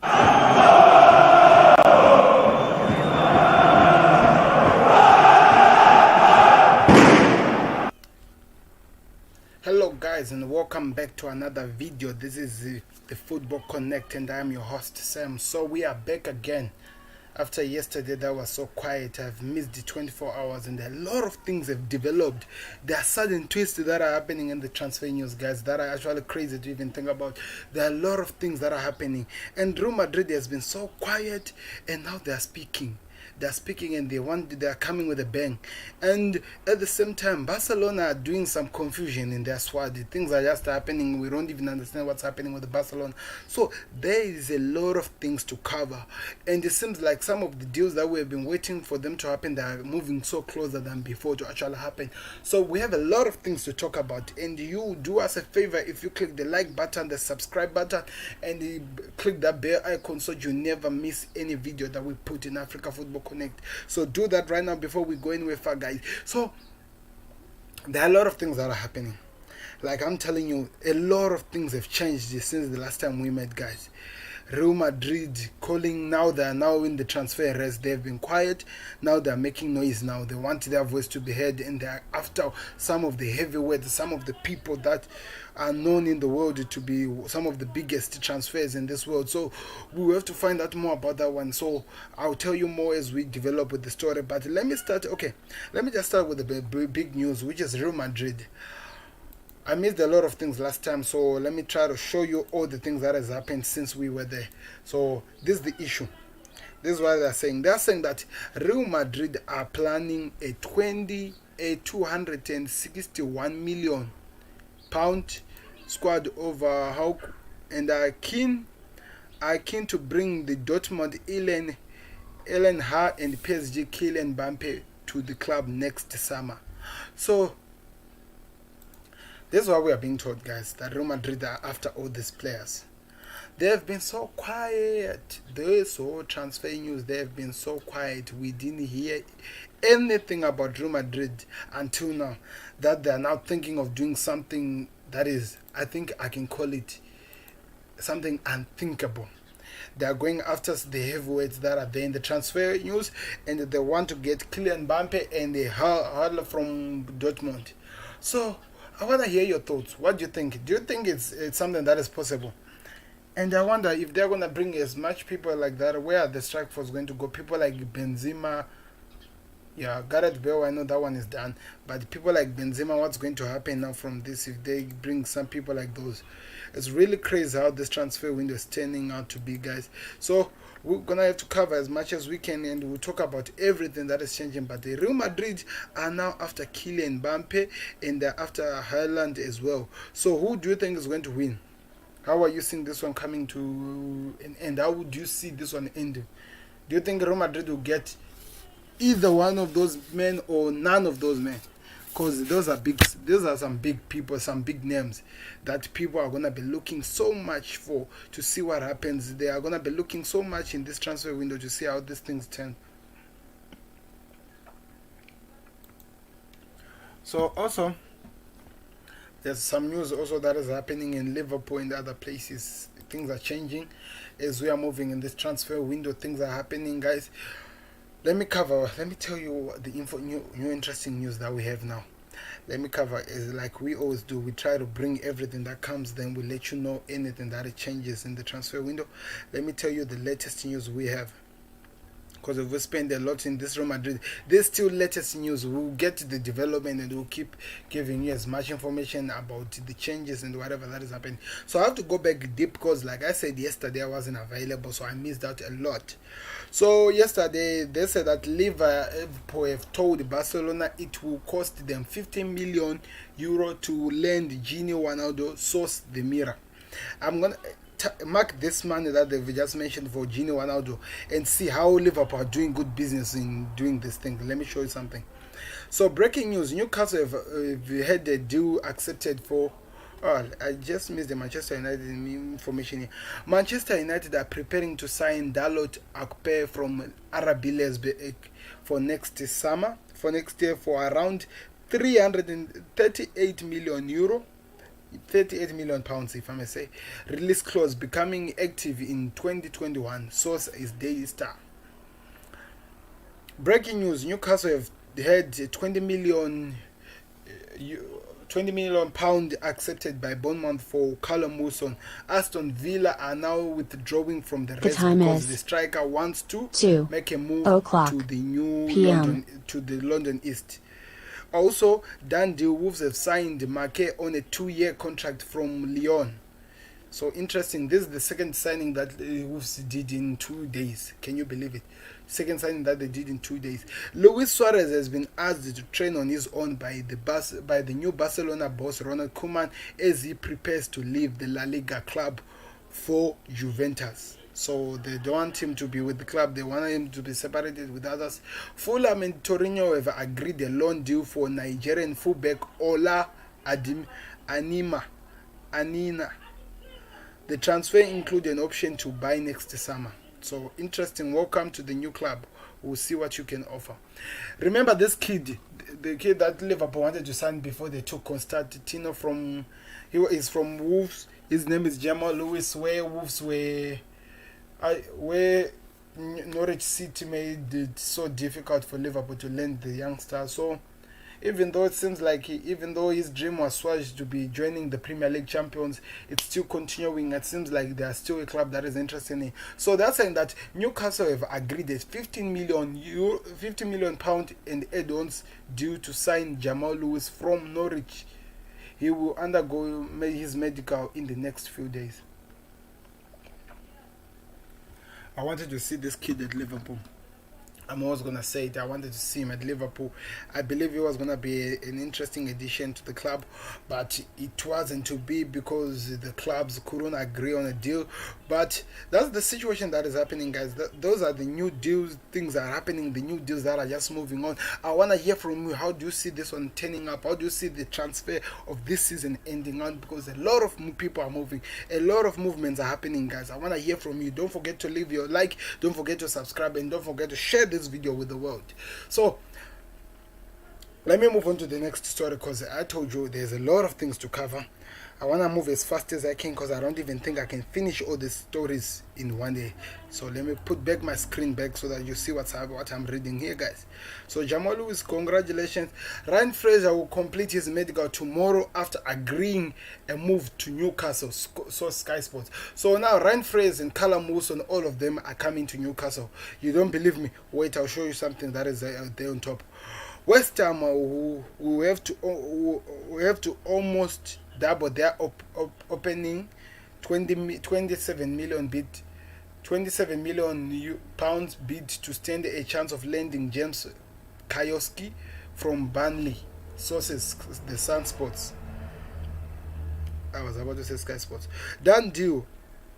Hello guys, and welcome back to another video. This is the Football Connect and I am your host Sam. So we are back again after yesterday that was so quiet. I've missed the 24 hours and a lot of things have developed. There are sudden twists that are happening in the transfer news, guys, that are actually crazy to even think about. There are a lot of things that are happening, and Real Madrid has been so quiet, and now they are speaking. They're speaking and they're coming with a bang. And at the same time, Barcelona are doing some confusion in their squad. Things are just happening. We don't even understand what's happening with the Barcelona. So there is a lot of things to cover. And it seems like some of the deals that we have been waiting for them to happen, they are moving so closer than before to actually happen. So we have a lot of things to talk about. And you do us a favor if you click the like button, the subscribe button, and you click that bell icon so you never miss any video that we put in Africa Football Connect. So do that right now before we go anywhere far, guys. So there are a lot of things that are happening. Like I'm telling you, a lot of things have changed since the last time we met, guys. Real Madrid calling now, they are now in the transfer race. They've been quiet, now they're making noise. Now they want their voice to be heard, and they're after some of the heavyweights, some of the people that are known in the world to be some of the biggest transfers in this world. So we will have to find out more about that one. So I'll tell you more as we develop with the story. But let me just start with the big news, which is Real Madrid. I missed a lot of things last time, so let me try to show you all the things that has happened since we were there. So this is the issue. This is what they're saying. They're saying that Real Madrid are planning a 261 million pound squad overhaul, and are keen to bring the Dortmund Ellen Ha and PSG Kylian Mbappe to the club next summer. So this is what we are being told, guys, that Real Madrid are after all these players. They have been so quiet. They saw transfer news. They have been so quiet. We didn't hear anything about Real Madrid until now. That they are now thinking of doing something that is, I think I can call it something unthinkable. They are going after the heavyweights that are there in the transfer news, and they want to get Kylian Mbappe and the hurler from Dortmund. So I want to hear your thoughts. What do you think? Do you think it's something that is possible? And I wonder if they're going to bring as much people like that, where are the strike force going to go? People like Benzema, yeah, Gareth Bale, I know that one is done. But people like Benzema, what's going to happen now from this if they bring some people like those? It's really crazy how this transfer window is turning out to be, guys. So we're going to have to cover as much as we can, and we'll talk about everything that is changing. But the Real Madrid are now after Kylian Mbappe, and they're after Haaland as well. So who do you think is going to win? How are you seeing this one coming to an end? How would you see this one ending? Do you think Real Madrid will get either one of those men or none of those men? Because those are some big people, some big names that people are going to be looking so much for to see what happens. They are going to be looking so much in this transfer window to see how these things turn. So also, there's some news also that is happening in Liverpool and other places. Things are changing as we are moving in this transfer window. Things are happening, guys. Let me tell you the new interesting news that we have now. Let me cover, is like we always do. We try to bring everything that comes, then we let you know anything that it changes in the transfer window. Let me tell you the latest news we have. Because if we spend a lot in this Real Madrid, there's still latest news. We'll get to the development and we'll keep giving you as much information about the changes and whatever that is happening. So I have to go back deep because, like I said yesterday, I wasn't available, so I missed out a lot. So yesterday they said that Liverpool have told Barcelona it will cost them 15 million euro to lend Gini Wijnaldum, source the Mirror. I'm gonna mark this money that they've just mentioned for Gini Wijnaldum and see how Liverpool are doing good business in doing this thing. Let me show you something. So breaking news: Newcastle have had a deal accepted for. Oh, I just missed the Manchester United information here. Manchester United are preparing to sign Dalot Akpe from RB Leipzig for next year for around 338 million euro. £38 million, if I may say. Release clause becoming active in 2021. Source is Daily Star. Breaking news: Newcastle have had 20 million pound accepted by Bournemouth for Callum Wilson. Aston Villa are now withdrawing from the race because the striker wants to make a move to the London East. Also, done deal. Wolves have signed Marquet on a 2-year contract from Lyon. So interesting. This is the second signing that Wolves did in 2 days. Can you believe it? Second signing that they did in 2 days. Luis Suarez has been asked to train on his own by the new Barcelona boss Ronald Koeman as he prepares to leave the La Liga club for Juventus. So they don't want him to be with the club. They want him to be separated with others. Fulham and Torino have agreed a loan deal for Nigerian fullback Ola Anina. The transfer includes an option to buy next summer. So interesting. Welcome to the new club. We'll see what you can offer. Remember this kid, the kid that Liverpool wanted to sign before they took Constantino from. He is from Wolves. His name is Jamal Lewis. Where Norwich City made it so difficult for Liverpool to lend the youngster. So even though it seems like even though his dream was swatched to be joining the Premier League champions, it's still continuing. It seems like they are still a club that is interested in. So they're saying that Newcastle have agreed a 50 million pound and add-ons due to sign Jamal Lewis from Norwich. He will undergo his medical in the next few days. I wanted to see this kid at Liverpool. I'm always going to say it. I wanted to see him at Liverpool. I believe he was going to be an interesting addition to the club, but it wasn't to be because the clubs couldn't agree on a deal. But that's the situation that is happening, guys. Those are the new deals. Things are happening, the new deals that are just moving on. I want to hear from you. How do you see this one turning up? How do you see the transfer of this season ending on? Because a lot of people are moving. A lot of movements are happening, guys. I want to hear from you. Don't forget to leave your like. Don't forget to subscribe. And don't forget to share this video with the world. So let me move on to the next story, because I told you there's a lot of things to cover. I want to move as fast as I can because I don't even think I can finish all the stories in one day. So let me put back my screen back so that you see what I'm reading here, guys. So Jamal Lewis, congratulations. Ryan Fraser will complete his medical tomorrow after agreeing a move to Newcastle, so Sky Sports. So now Ryan Fraser and Callum Wilson, all of them are coming to Newcastle. You don't believe me? Wait, I'll show you something that is there on top. West Ham who have to almost double their opening 27 million pounds bid to stand a chance of landing James Kioski from Burnley. Sources the Sun Sports. I was about to say Sky Sports. Done deal.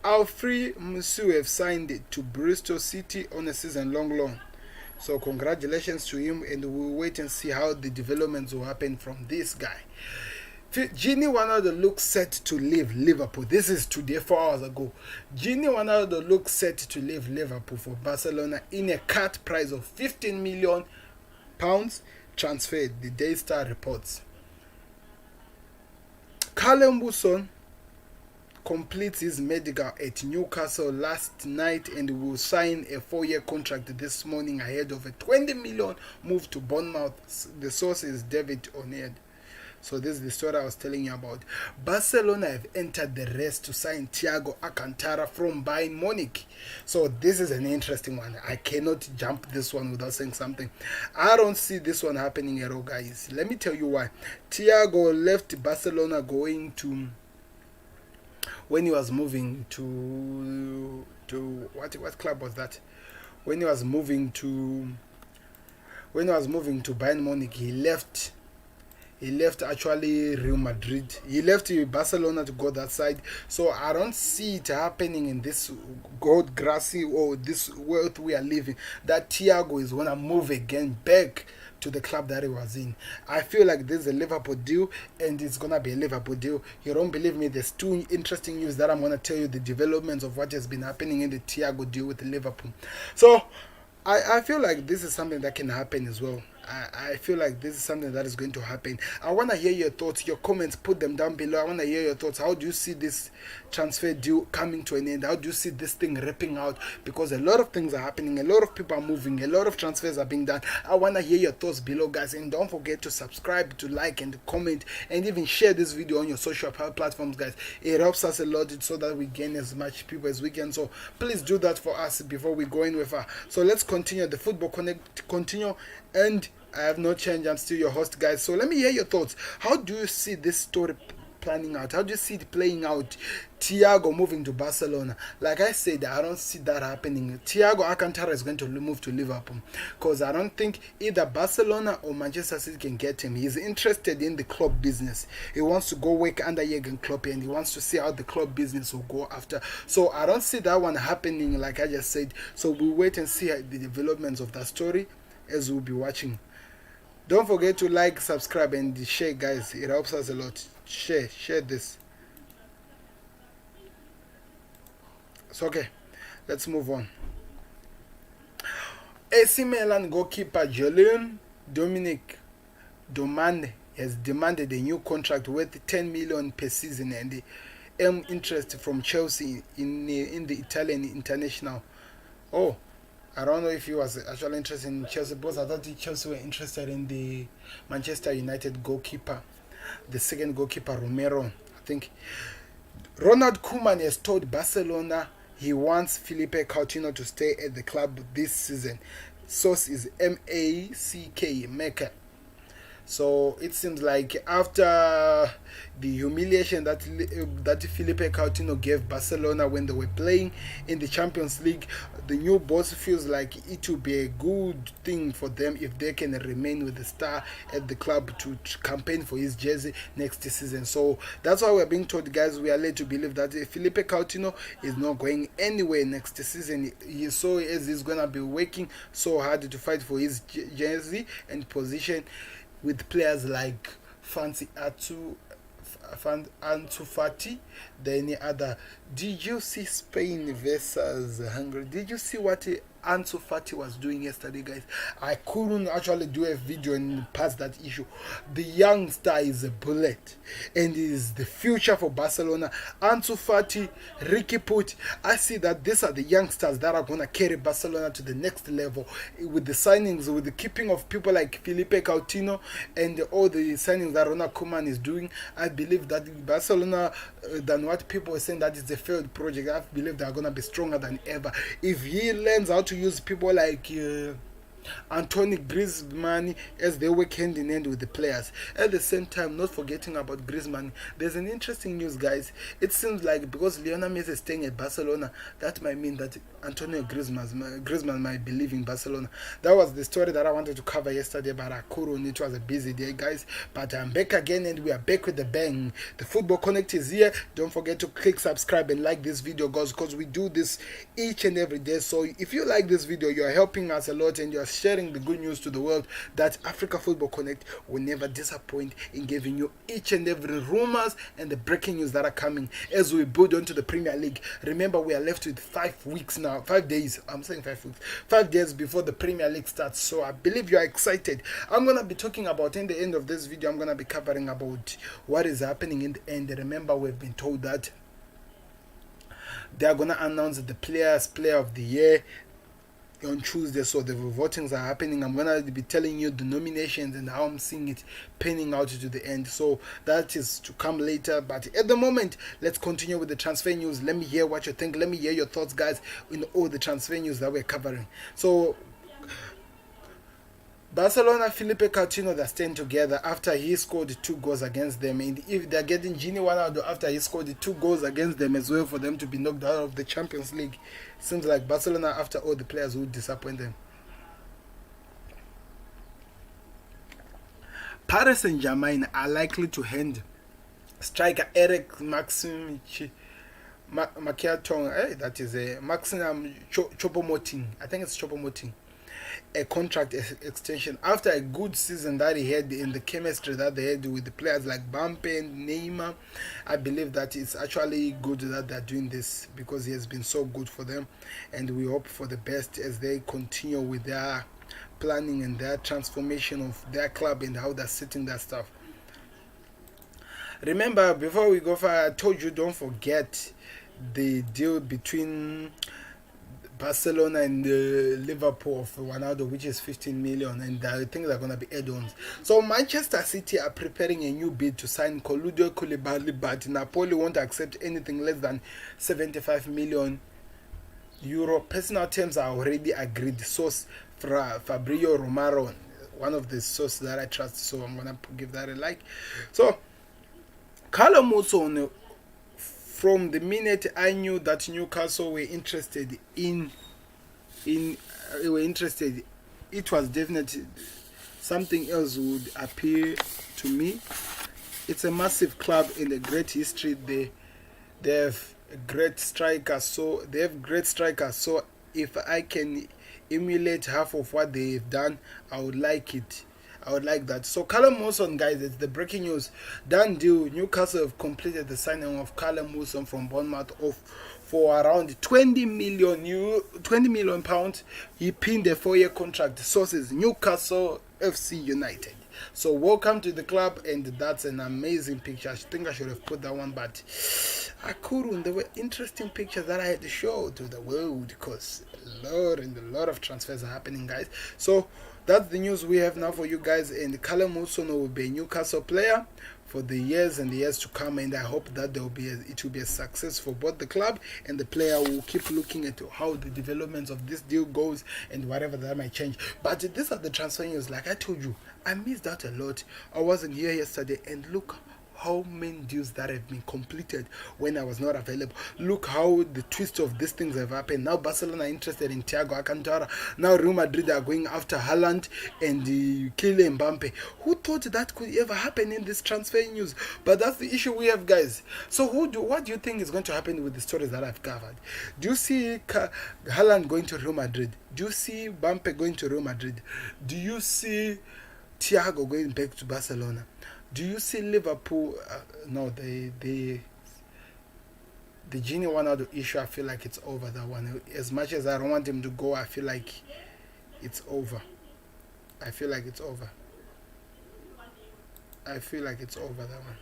Alfred Musu have signed to Bristol City on a season-long loan. So congratulations to him, and we'll wait and see how the developments will happen from this guy. Gini Wijnaldum looks set to leave Liverpool. This is today, 4 hours ago. Gini Wijnaldum looks set to leave Liverpool for Barcelona in a cut price of £15 million transferred, the Daily Star reports. Callum Wilson completes his medical at Newcastle last night and will sign a 4-year contract this morning ahead of a £20 million move to Bournemouth. The source is David O'Neill. So this is the story I was telling you about. Barcelona have entered the race to sign Thiago Alcantara from Bayern Munich. So this is an interesting one. I cannot jump this one without saying something. I don't see this one happening at all, guys. Let me tell you why. Thiago left Barcelona when he was moving to what club was that? When he was moving to Bayern Munich, he left actually Real Madrid. He left Barcelona to go that side. So I don't see it happening in this gold grassy or this world we are living, that Thiago is gonna move again back to the club that he was in. I feel like this is a Liverpool deal, and it's gonna be a Liverpool deal. You don't believe me? There's two interesting news that I'm gonna tell you, the developments of what has been happening in the Thiago deal with Liverpool. So I feel like this is something that can happen as well. I feel like this is something that is going to happen. I want to hear your thoughts, your comments, put them down below. I want to hear your thoughts. How do you see this transfer deal coming to an end? How do you see this thing ripping out? Because a lot of things are happening, a lot of people are moving, a lot of transfers are being done. I want to hear your thoughts below, guys. And don't forget to subscribe, to like, and to comment, and even share this video on your social platforms, guys. It helps us a lot so that we gain as much people as we can. So please do that for us before we go in with her. So let's continue. The Football Connect continue, and I have not changed. I'm still your host, guys. So let me hear your thoughts. How do you see this story planning out? How do you see it playing out? Thiago moving to Barcelona. Like I said, I don't see that happening. Thiago Alcantara is going to move to Liverpool because I don't think either Barcelona or Manchester City can get him. He's interested in the club business. He wants to go work under Jurgen Klopp, and he wants to see how the club business will go after. So I don't see that one happening, like I just said. So we'll wait and see the developments of that story as we'll be watching. Don't forget to like, subscribe, and share, guys. It helps us a lot. Share this. So okay, let's move on. AC Milan goalkeeper Julian Domande has demanded a new contract worth 10 million per season and interest from Chelsea in the Italian international. Oh, I don't know if he was actually interested in Chelsea, because I thought Chelsea were interested in the Manchester United goalkeeper, the second goalkeeper, Romero. I think Ronald Koeman has told Barcelona he wants Philippe Coutinho to stay at the club this season. Source is Mack. So it seems like after the humiliation that Philippe Coutinho gave Barcelona when they were playing in the Champions League, the new boss feels like it will be a good thing for them if they can remain with the star at the club to campaign for his jersey next season. So that's why we're being told, guys, we are led to believe that Philippe Coutinho is not going anywhere next season. He's going to be working so hard to fight for his jersey and position with players like Ansu Fati, then other. Did you see Spain versus Hungary? Did you see what Ansu Fati was doing yesterday, guys? I couldn't actually do a video and pass that issue. The youngster is a bullet and is the future for Barcelona. Ansu Fati, Ricky Puig, I see that these are the youngsters that are going to carry Barcelona to the next level with the signings, with the keeping of people like Philippe Coutinho and all the signings that Ronald Koeman is doing. I believe that Barcelona, than what people are saying that it's a failed project, I believe they are going to be stronger than ever. If he learns how to use people like Anthony Griezmann as they work hand in hand with the players. At the same time, not forgetting about Griezmann, there's an interesting news, guys. It seems like because Lionel Messi is staying at Barcelona, that might mean that Antonio Griezmann might be leaving Barcelona. That was the story that I wanted to cover yesterday, but I couldn't. It was a busy day, guys. But I'm back again, and we are back with the bang. The Football Connect is here. Don't forget to click subscribe and like this video, guys, because we do this each and every day. So if you like this video, you're helping us a lot, and you're sharing the good news to the world that Africa Football Connect will never disappoint in giving you each and every rumors and the breaking news that are coming as we build onto the Premier League. Remember, we are left with 5 weeks now, 5 days. I'm saying 5 weeks, 5 days before the Premier League starts. So I believe you are excited. I'm gonna be talking about, in the end of this video, I'm gonna be covering about what is happening in the end. Remember, we've been told that they are gonna announce the player of the year on Tuesday, so the votings are happening. I'm gonna be telling you the nominations and how I'm seeing it panning out to the end. So that is to come later, but at the moment, let's continue with the transfer news. Let me hear what you think. Let me hear your thoughts, guys, in all the transfer news that we're covering. So Barcelona, Philippe Coutinho, they're staying together after he scored 2 goals against them, and if they're getting Gini Wijnaldum after he scored 2 goals against them as well for them to be knocked out of the Champions League. Seems like Barcelona, after all the players, would disappoint them. Paris Saint-Germain are likely to hand striker Eric Maxim Makiatong, that is a Maxim Choupo-Moting, I think it's Choupo-Moting, a contract extension after a good season that he had in the chemistry that they had with the players like Mbappe and Neymar. I believe that it's actually good that they're doing this because he has been so good for them, and we hope for the best as they continue with their planning and their transformation of their club and how they're setting their stuff. Remember, before we go far, I told you don't forget the deal between Barcelona and Liverpool of Ronaldo, which is 15 million, and I think they're going to be add-ons. So Manchester City are preparing a new bid to sign Koludo Koulibaly, but Napoli won't accept anything less than 75 million euro. Personal terms are already agreed. Source Fabrizio Romano, one of the sources that I trust, so I'm going to give that a like. So Callum Wilson, from the minute I knew that Newcastle were interested it was definitely something else would appeal to me. It's a massive club in a great history. They have great strikers, so if I can emulate half of what they've done, I would like it. I would like that. So Callum Wilson, guys, it's the breaking news. Done deal. Newcastle have completed the signing of Callum Wilson from Bournemouth for around 20 million pounds. He pinned a 4-year contract. Sources Newcastle FC United. So welcome to the club, and that's an amazing picture. I think I should have put that one, but I couldn't. There were interesting pictures that I had to show to the world because a lot of transfers are happening, guys. So that's the news we have now for you guys, and Callum Wilson will be a Newcastle player for the years and the years to come, and I hope that it will be a success for both the club and the player. Will keep looking at how the developments of this deal goes and whatever that might change. But these are the transfer news. Like I told you, I missed out a lot. I wasn't here yesterday, and look how many deals that have been completed when I was not available. Look how the twist of these things have happened. Now Barcelona are interested in Thiago Alcantara. Now Real Madrid are going after Haaland and Kylian Mbappe. Who thought that could ever happen in this transfer news? But that's the issue we have, guys. So what do you think is going to happen with the stories that I've covered? Do you see Haaland going to Real Madrid? Do you see Mbappe going to Real Madrid? Do you see Thiago going back to Barcelona? Do you see Liverpool? No, the Gini Wijnaldum issue, I feel like it's over, that one. As much as I don't want him to go, I feel like it's over. I feel like it's over, that one.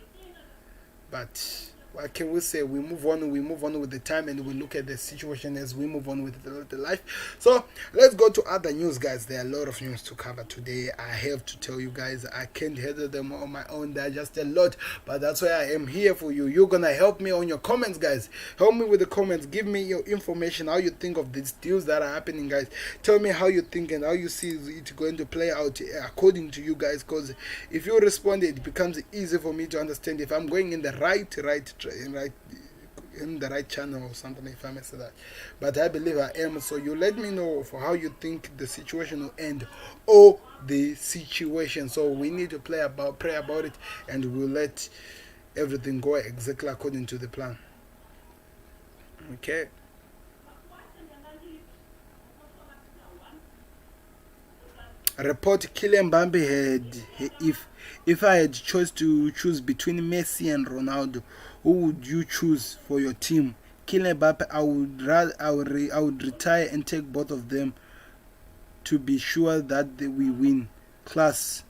But what can we say? We move on with the time, and we look at the situation as we move on with the life. So let's go to other news, guys. There are a lot of news to cover today. I have to tell you guys, I can't handle them on my own. There are just a lot, but that's why I am here for you. You're gonna help me on your comments, guys. Help me with the comments. Give me your information, how you think of these deals that are happening, guys. Tell me how you think and how you see it going to play out according to you guys, because if you respond, it becomes easy for me to understand if I'm going in the right channel or something, if I may say that. But I believe I am. So you let me know for how you think the situation will end, or the situation. So we need to pray about it, and we'll let everything go exactly according to the plan. Okay. Report Kylian Mbappe had, if I had to choose between Messi and Ronaldo, who would you choose for your team? Kylian Mbappe, I would retire and take both of them to be sure that we win. Class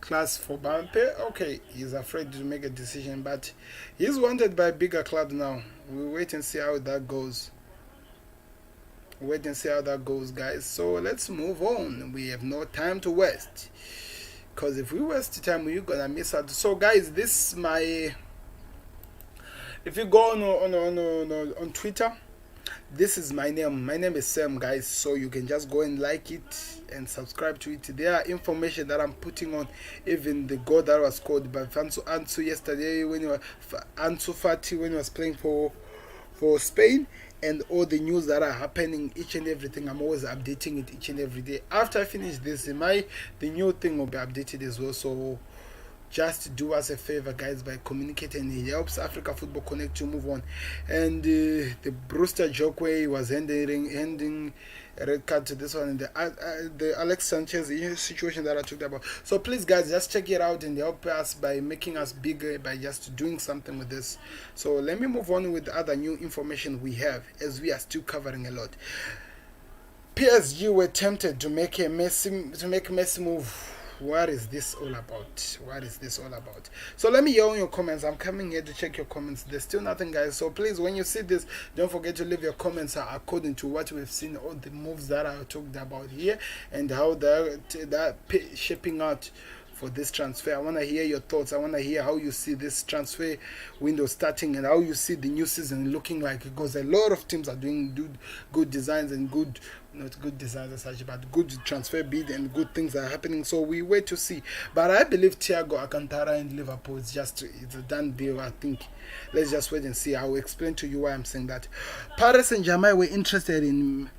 for Mbappe. Okay, he's afraid to make a decision, but he's wanted by a bigger club now. We'll wait and see how that goes. Guys. So let's move on. We have no time to waste, because if we waste time, we're gonna miss out. So guys, this is my, if you go on Twitter, this is my name. My name is Sam, guys. So you can just go and like it and subscribe to it. There are information that I'm putting on, even the goal that was scored by Ansu yesterday, Ansu Fati when he was playing for Spain, and all the news that are happening, each and everything. I'm always updating it each and every day. After I finish this, the new thing will be updated as well. So just do us a favor, guys, by communicating. It helps Africa Football Connect to move on. And the Brewster joke where he was handing a red card to this one, and the Alex Sanchez situation that I talked about. So please, guys, just check it out and help us by making us bigger by just doing something with this. So let me move on with the other new information we have, as we are still covering a lot. PSG were tempted to make a Messi move. What is this all about? What is this all about? So let me hear on your comments. I'm coming here to check your comments. There's still nothing, guys. So please, when you see this, don't forget to leave your comments according to what we've seen, all the moves that I talked about here, and how they're shaping out for this transfer. I want to hear your thoughts. I want to hear how you see this transfer window starting and how you see the new season looking like, because a lot of teams are doing good designs and not good designs as such, but good transfer bid and good things are happening. So we wait to see. But I believe Thiago Alcantara and Liverpool it's a done deal. I think let's just wait and see. I will explain to you why I'm saying that. Paris Saint-Germain were interested in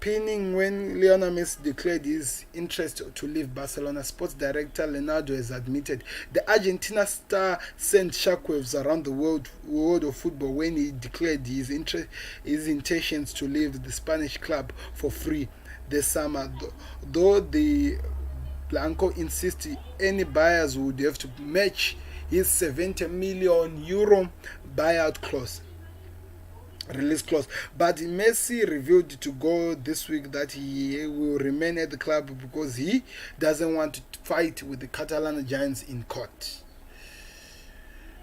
pinning when Lionel Messi declared his interest to leave Barcelona. Sports director Leonardo has admitted the Argentina star sent shockwaves around the world of football when he declared his intentions to leave the Spanish club for free this summer. Though the Blanco insists any buyers would have to match his €70 million buyout clause. Release clause, but Messi revealed to go this week that he will remain at the club because he doesn't want to fight with the Catalan giants in court.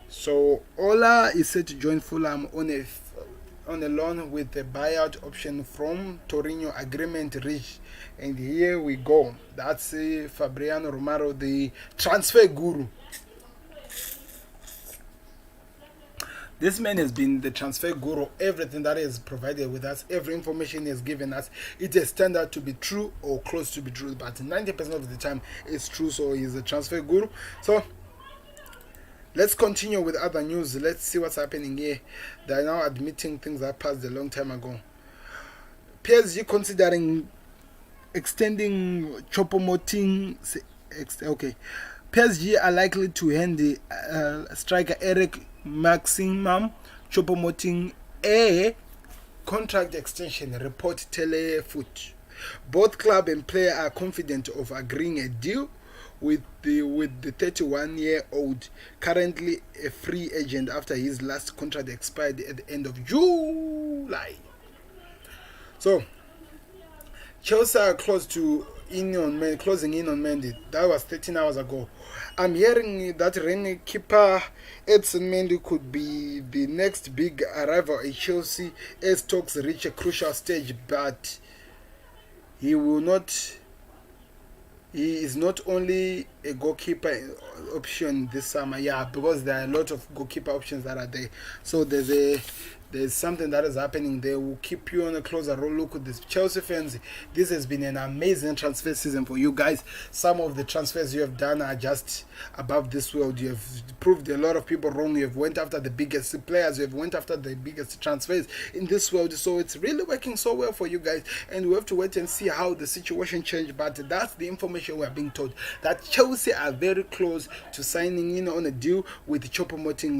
So Ola is set to join Fulham on a loan with a buyout option from Torino, agreement reached, and here we go. That's Fabriano Romero, the transfer guru. This man has been the transfer guru. Everything that is provided with us, every information he has given us, it has turned out to be true or close to be true. But 90% of the time, it's true. So he's a transfer guru. So let's continue with other news. Let's see what's happening here. They are now admitting things that passed a long time ago. PSG considering extending Choupo-Moting. Okay, PSG are likely to hand the striker Eric Maximum Choupo-Moting a contract extension, report Telefoot. Both club and player are confident of agreeing a deal with the 31-year-old, currently a free agent after his last contract expired at the end of July. So Chelsea are closing in on Mendy. That was 13 hours ago. I'm hearing that reigning keeper Edson Mendy could be the next big arrival at Chelsea as talks reach a crucial stage, but he is not only a goalkeeper option this summer, because there are a lot of goalkeeper options that are there. So there's something that is happening there. We'll keep you on a closer look with this. Chelsea fans, this has been an amazing transfer season for you guys. Some of the transfers you have done are just above this world. You have proved a lot of people wrong. You have went after the biggest players. You have went after the biggest transfers in this world. So it's really working so well for you guys. And we have to wait and see how the situation changes. But that's the information we are being told. That Chelsea are very close to signing in on a deal with Choupo-Moting,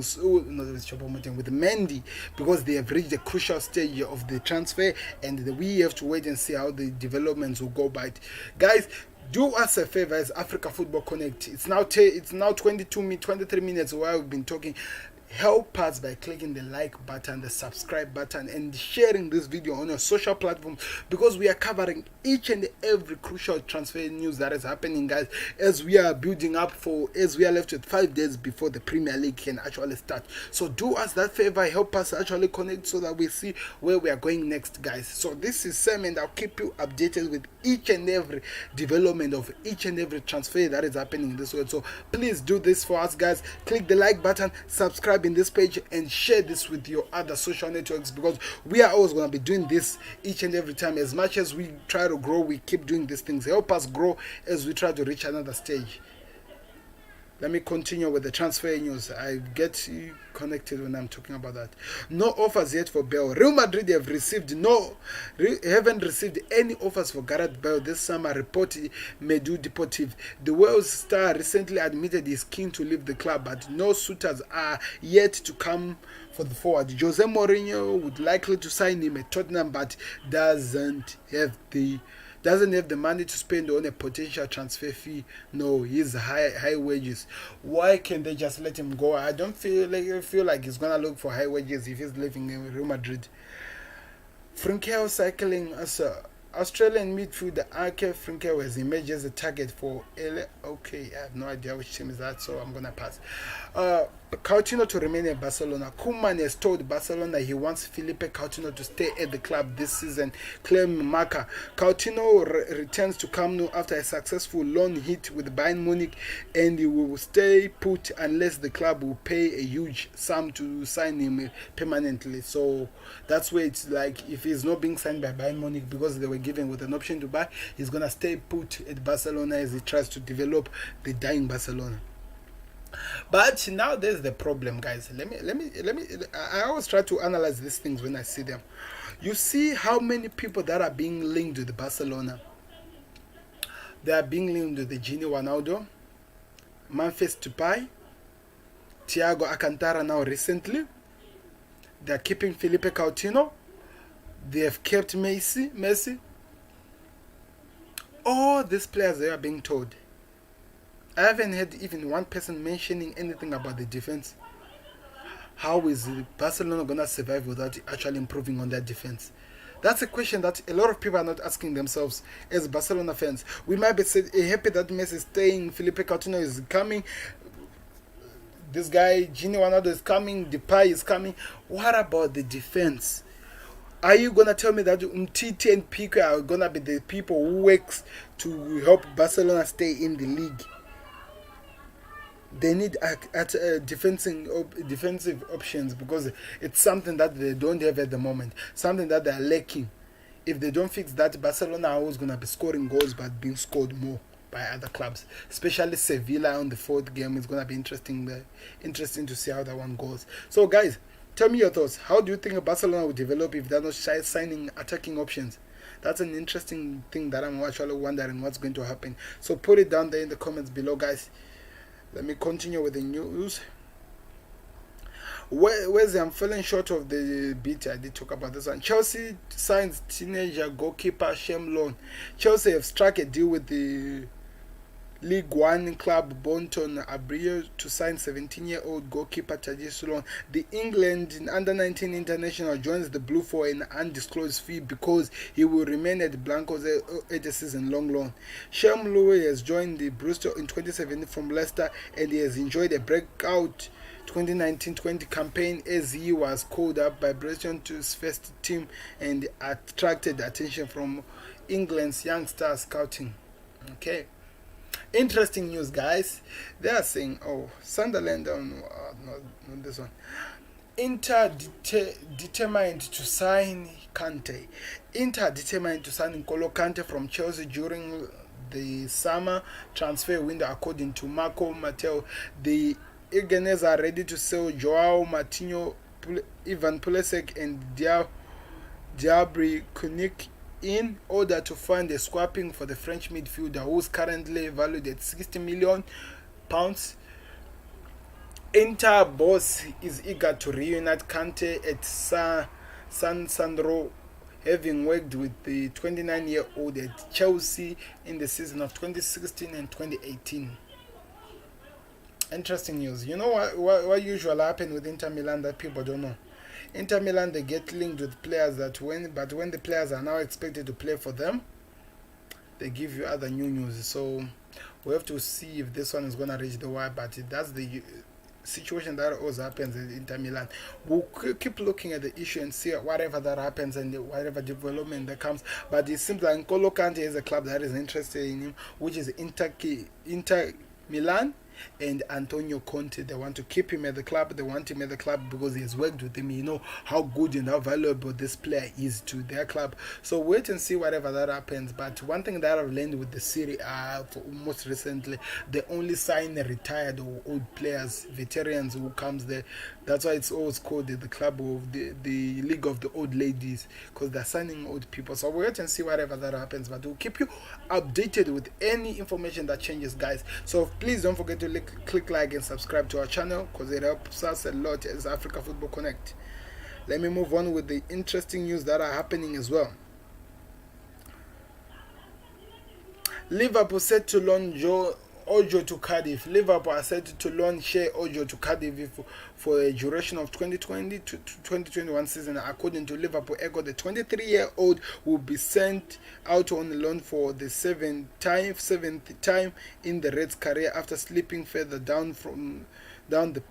with Mendy, because they have reached the crucial stage of the transfer, and we have to wait and see how the developments will go by. Guys, do us a favor as Africa Football Connect. It's now 23 minutes while we've been talking. Help us by clicking the like button, the subscribe button, and sharing this video on your social platforms, because we are covering each and every crucial transfer news that is happening, guys, as we are building up as we are left with 5 days before the Premier League can actually start. So do us that favor, help us actually connect so that we see where we are going next, guys. So this is Sam, and I'll keep you updated with each and every development of each and every transfer that is happening in this world. So please do this for us, guys. Click the like button, subscribe in this page, and share this with your other social networks, because we are always going to be doing this each and every time. As much as we try to grow, we keep doing these things. Help us grow as we try to reach another stage. Let me continue with the transfer news. I get connected when I'm talking about that. No offers yet for Bale. Real Madrid haven't received any offers for Gareth Bale this summer, reported Medu Deportivo. The Wales star recently admitted he's keen to leave the club, but no suitors are yet to come for the forward. Jose Mourinho would likely to sign him at Tottenham, but doesn't have the money to spend on a potential transfer fee. No, he's high wages. Why can't they just let him go? I don't feel like he's gonna look for high wages if he's living in Real Madrid. Frankel cycling as Australian midfielder Ake Frinke was emerged as a target for Okay, I have no idea which team is that, so I'm gonna pass. Coutinho to remain at Barcelona. Koeman has told Barcelona he wants Philippe Coutinho to stay at the club this season. Claim Marca. Coutinho returns to Camp Nou after a successful loan hit with Bayern Munich, and he will stay put unless the club will pay a huge sum to sign him permanently. So that's where it's like, if he's not being signed by Bayern Munich because they were given with an option to buy, he's gonna stay put at Barcelona as he tries to develop the dying Barcelona. But now there's the problem, guys. I always try to analyze these things when I see them. You see how many people that are being linked with Barcelona. They are being linked with the Gini Wijnaldum, Memphis Depay, Thiago Alcantara now recently. They are keeping Philippe Coutinho. They have kept Messi. All these players, they are being told. I haven't heard even one person mentioning anything about the defense. How is Barcelona going to survive without actually improving on their defense? That's a question that a lot of people are not asking themselves as Barcelona fans. We might be happy that Messi is staying, Philippe Coutinho is coming, this guy Gini Wijnaldum is coming, Depay is coming. What about the defense? Are you going to tell me that Umtiti and Pique are going to be the people who works to help Barcelona stay in the league? They need defensive options, because it's something that they don't have at the moment, something that they are lacking. If they don't fix that, Barcelona are always going to be scoring goals but being scored more by other clubs, especially Sevilla on the fourth game. It's going to be interesting to see how that one goes. So guys, tell me your thoughts. How do you think Barcelona will develop if they're not signing attacking options? That's an interesting thing that I'm actually wondering what's going to happen. So put it down there in the comments below, guys. Let me continue with the news. I'm falling short of the beat. I did talk about this one. Chelsea signs teenager goalkeeper Shem loan. Chelsea have struck a deal with the League One club Bolton Abreu to sign 17-year-old goalkeeper Thaddeus Loan. The England under-19 international joins the Blue for an undisclosed fee because he will remain at Blancos at a season-long loan. Shem Louis has joined the Bristol in 2017 from Leicester, and he has enjoyed a breakout 2019-20 campaign as he was called up by Bristol to his first team and attracted attention from England's youngster scouting. Okay. Interesting news, guys. They are saying, Sunderland, not this one. Inter determined to sign Kante. Inter determined to sign N'Golo Kante from Chelsea during the summer transfer window, according to Marco Matteo. The Eganese are ready to sell Joao Martinho, Ivan Pulisic, and Diabry Kunik in order to fund a swapping for the French midfielder, who is currently valued at £60 million. Inter boss is eager to reunite Kante at San Sandro, having worked with the 29-year-old at Chelsea in the season of 2016 and 2018. Interesting news. You know what usually happens with Inter Milan that people don't know? Inter Milan, they get linked with players when the players are now expected to play for them, they give you other new news. So we have to see if this one is going to reach the wire, but that's the situation that always happens in Inter Milan. We'll keep looking at the issue and see whatever that happens and whatever development that comes. But it seems like N'Golo Kante is a club that is interested in him, which is Inter Milan and Antonio Conte. They want to keep him at the club. They want him at the club because he has worked with him. You know how good and how valuable this player is to their club. So wait and see whatever that happens. But one thing that I've learned with the Serie A most recently, they only sign retired or old players, veterans who comes there. That's why it's always called the club of the League of the Old Ladies, because they're signing old people. So wait and see whatever that happens. But we'll keep you updated with any information that changes, guys. So please don't forget to click like and subscribe to our channel, because it helps us a lot as Africa Football Connect. Let me move on with the interesting news that are happening as well. Liverpool set to loan Ojo to Cardiff. Liverpool are set to loan share Ojo to Cardiff for a duration of 2020 to 2021 season. According to Liverpool Echo, the 23-year-old will be sent out on loan for the seventh time in the Reds' career after slipping further down the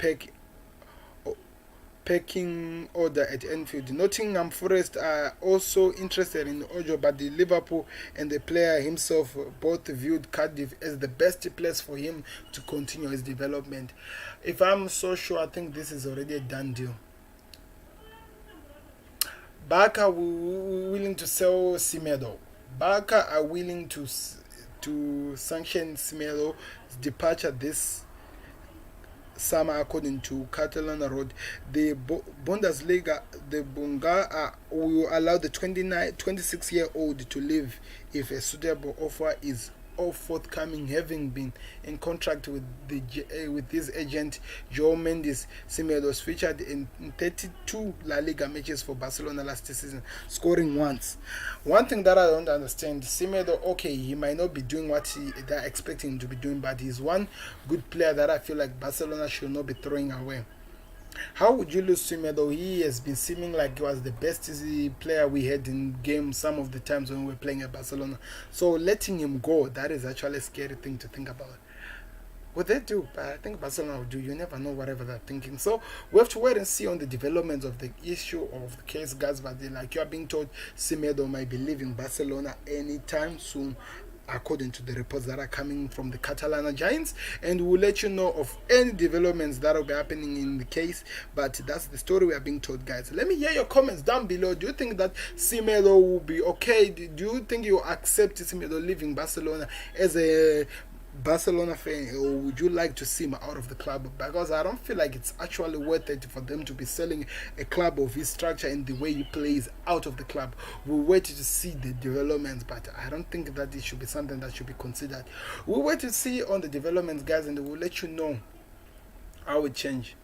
pecking order at Anfield. Nottingham Forest are also interested in Ojo, but the Liverpool and the player himself both viewed Cardiff as the best place for him to continue his development. If I'm so sure, I think this is already a done deal. Barca are willing to sell Semedo. Barca are willing to sanction Semedo's departure this summer, according to Catalan Road. The Bundesliga, the Bunga will allow the 26-year-old to leave if a suitable offer is forthcoming, having been in contract with his agent Joe Mendes. Semedo featured in 32 La Liga matches for Barcelona last season, scoring once. One thing that I don't understand, Semedo, okay, he might not be doing what they're expecting him to be doing, but he's one good player that I feel like Barcelona should not be throwing away. How would you lose Semedo? He has been seeming like he was the best player we had in games some of the times when we were playing at Barcelona. So letting him go, that is actually a scary thing to think about. What they do, but I think Barcelona will do. You never know whatever they're thinking. So we have to wait and see on the developments of the issue of the case, guys. But like you are being told, Semedo might be leaving Barcelona anytime soon, according to the reports that are coming from the Catalan Giants, and we'll let you know of any developments that will be happening in the case. But that's the story we are being told, guys. Let me hear your comments down below. Do you think that Semedo will be okay? Do you think you accept Semedo leaving Barcelona as a Barcelona fan, or would you like to see him out of the club? Because I don't feel like it's actually worth it for them to be selling a club of his structure and the way he plays out of the club. We'll wait to see the developments, but I don't think that it should be something that should be considered. We'll wait to see on the developments, guys, and we'll let you know how it change.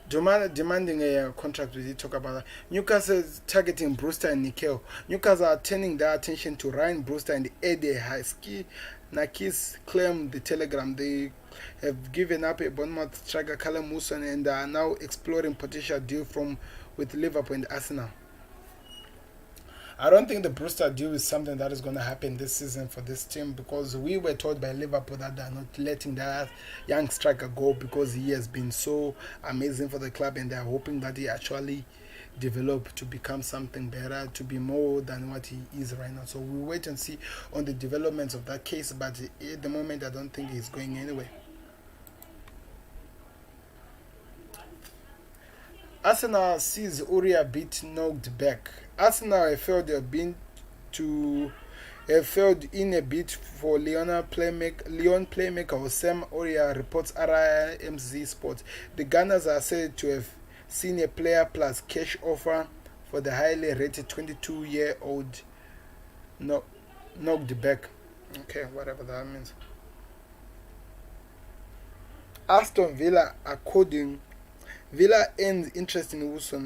Demanding a contract. We did talk about that. Newcastle is targeting Brewster and Nikel. Newcastle are turning their attention to Ryan Brewster and Eddie Husky. Nakis claim the Telegram. They have given up a Bournemouth striker Callum Wilson and are now exploring potential deal with Liverpool and Arsenal. I don't think the Brewster deal is something that is going to happen this season for this team, because we were told by Liverpool that they're not letting that young striker go because he has been so amazing for the club, and they're hoping that he actually develop to become something better, to be more than what he is right now. So we'll wait and see on the developments of that case, but at the moment I don't think he's going anywhere. Arsenal sees Uriah beat knocked back. Arsenal have failed in a bid for Lyon playmaker Sam Uriah, reports RMZ Sports. The Gunners are said to have seen a player plus cash offer for the highly rated 22-year-old knocked back. Okay, whatever that means. Aston Villa Villa ends interest in Wilson.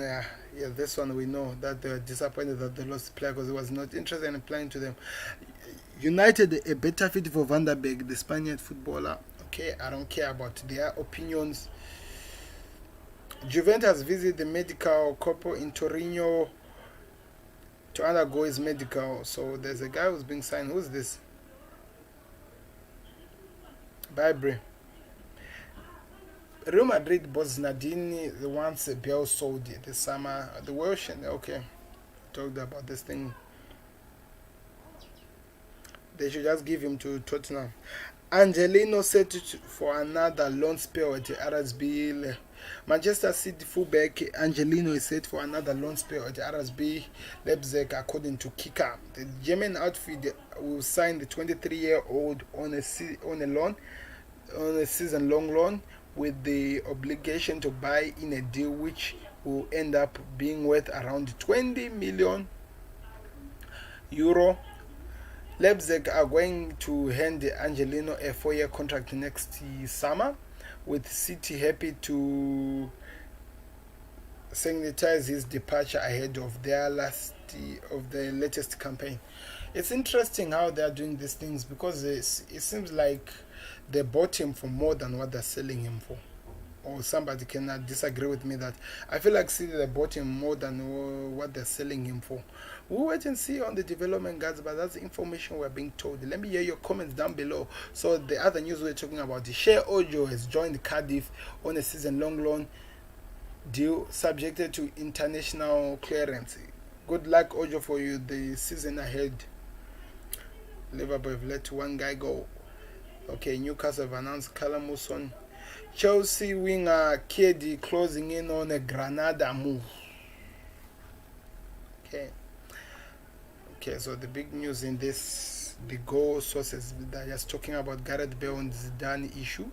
Yeah, this one we know that they were disappointed that they lost the player because he was not interested in playing to them. United a better fit for Van der Beek, the Spaniard footballer. Okay, I don't care about their opinions. Juventus visit the medical couple in Torino to undergo his medical. So there's a guy who's being signed. Who's this? Bibre. Real Madrid boss Nadine, the ones Biel sold this summer. The Welsh, okay, talked about this thing. They should just give him to Tottenham. Angelino set for another loan spell at RSB. Manchester City fullback Angelino is set for another loan spell at RSB Leipzig, according to Kicker. The German outfit will sign the 23-year-old on a season-long loan, with the obligation to buy in a deal which will end up being worth around 20 million euro. Leipzig are going to hand Angelino a 4-year contract next summer, with City happy to sanitize his departure ahead of their last of the latest campaign. It's interesting how they are doing these things because it seems like they bought him for more than what they're selling him for. Or somebody cannot disagree with me that I feel like City they bought him more than what they're selling him for. We'll wait and see on the development, guys, but that's the information we're being told. Let me hear your comments down below. So the other news we're talking about, the Shea Ojo has joined Cardiff on a season-long loan deal subjected to international clearance. Good luck, Ojo, for you the season ahead. Liverpool have let one guy go. Okay, Newcastle have announced Callum Wilson. Chelsea winger KD closing in on a Granada move. Okay, so the big news in this, the goal sources, they're just talking about Gareth Bale and Zidane issue.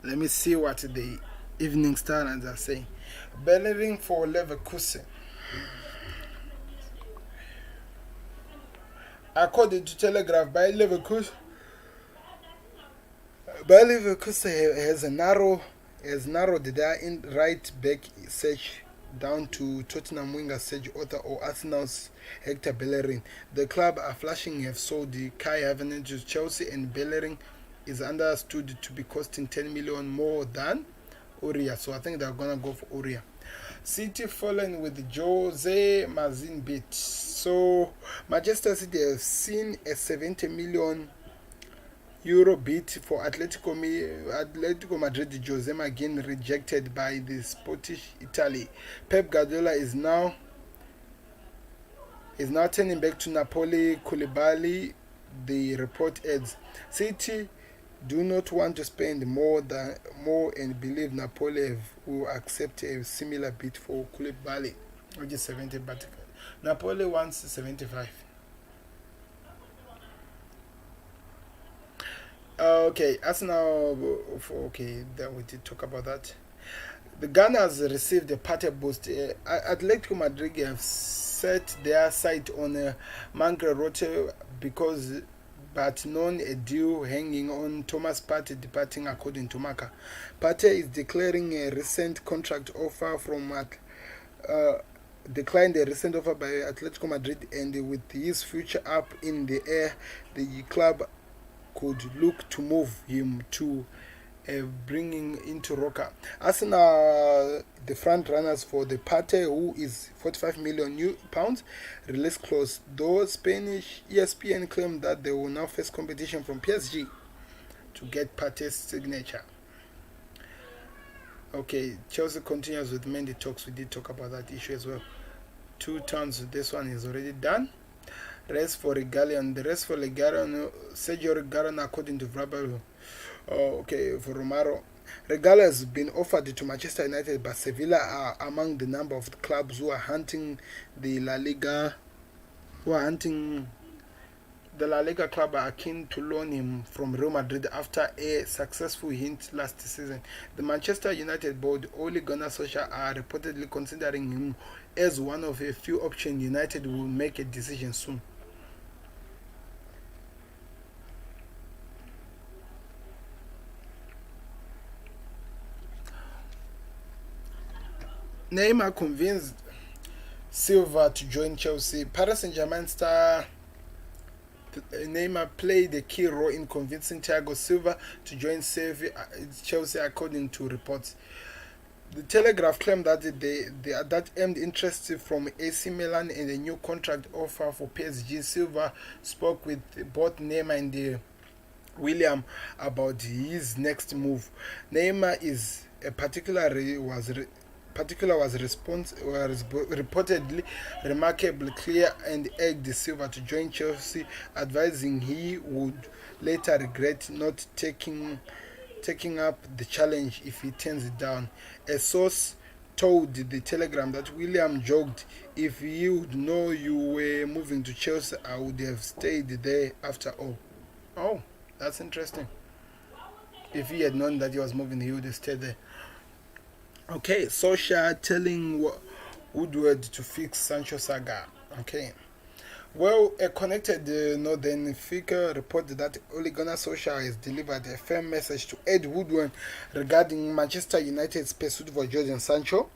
Let me see what the Evening Standards are saying. Bellerin for Leverkusen. According to Telegraph, Bayer Leverkusen has narrowed their in right back search down to Tottenham winger Serge Aurier or Arsenal's Hector Bellerin. The club are flashing have sold the Kai Havertz to Chelsea, and Bellerin is understood to be costing 10 million more than Aurier. So I think they're gonna go for Aurier. City fallen with Jose Mazin bid. So Manchester City have seen a 70 million euro bid for Atletico Madrid. Jose again rejected by the Sporting Italy. Pep Guardiola is now turning back to Napoli. Koulibaly, the report adds. City do not want to spend more and believe Napoli will accept a similar bid for Koulibaly, which is 70, but Napoli wants 75. Okay, Arsenal. Okay, then we did talk about that. The Gunners received a party boost. Atletico Madrid have set their sight on Manque Rote but known a deal hanging on Thomas Partey departing, according to Marca. Partey is declaring a recent contract offer from declined a recent offer by Atletico Madrid, and with his future up in the air, the club could look to move him to bringing into Roca. Arsenal, the front runners for the Partey, who is 45 million pounds release clause, though Spanish ESPN claimed that they will now face competition from PSG to get Partey's signature. Okay, Chelsea continues with Mendy talks. We did talk about that issue as well. 2 turns, this one is already done. Rest for Regalion. The rest for Regalion, Sergio Regalion, according to Vrabel. Okay, for Romero. Regalo has been offered to Manchester United, but Sevilla are among the number of clubs who are hunting the La Liga. The La Liga club are keen to loan him from Real Madrid after a successful hint last season. The Manchester United board, Ole Gunnar Solskjaer, are reportedly considering him as one of a few options. United will make a decision soon. Neymar convinced Silva to join Chelsea. Paris Saint-Germain star Neymar played a key role in convincing Thiago Silva to join Chelsea, according to reports. The Telegraph claimed that that aimed interest from AC Milan and a new contract offer for PSG. Silva spoke with both Neymar and William about his next move. Neymar is a was reportedly remarkably clear and egged Silva to join Chelsea, advising he would later regret not taking up the challenge if he turns it down. A source told the Telegram that William joked, "If you would know you were moving to Chelsea, I would have stayed there after all." Oh, that's interesting. If he had known that he was moving, he would have stayed there. Okay, Solskjaer telling Woodward to fix Sancho saga. Okay. Well, a connected northern figure reported that Ole Gunnar Solskjaer has delivered a firm message to Ed Woodward regarding Manchester United's pursuit for Jadon Sancho.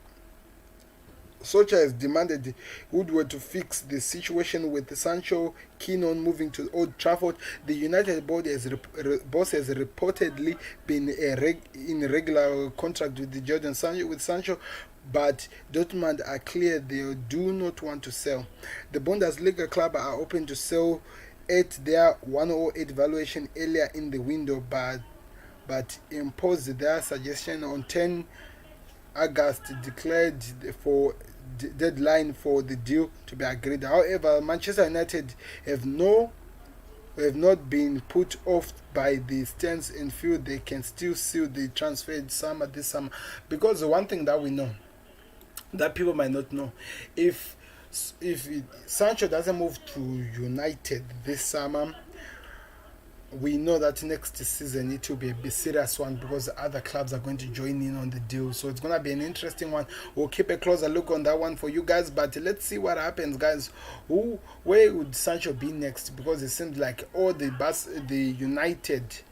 Solskjaer has demanded Woodward to fix the situation with Sancho keen on moving to Old Trafford. The United boss has reportedly been in regular contract with Sancho, but Dortmund are clear they do not want to sell. The Bundesliga club are open to sell at their 108 valuation earlier in the window, but imposed their suggestion on 10 August, declared for deadline for the deal to be agreed. However, Manchester United have not been put off by the stance and feel they can still seal the transfer this summer. Because the one thing that we know, that people might not know, if Sancho doesn't move to United this summer, we know that next season it will be a serious one because other clubs are going to join in on the deal. So it's going to be an interesting one. We'll keep a closer look on that one for you guys. But let's see what happens, guys. Where would Sancho be next? Because it seems like all the United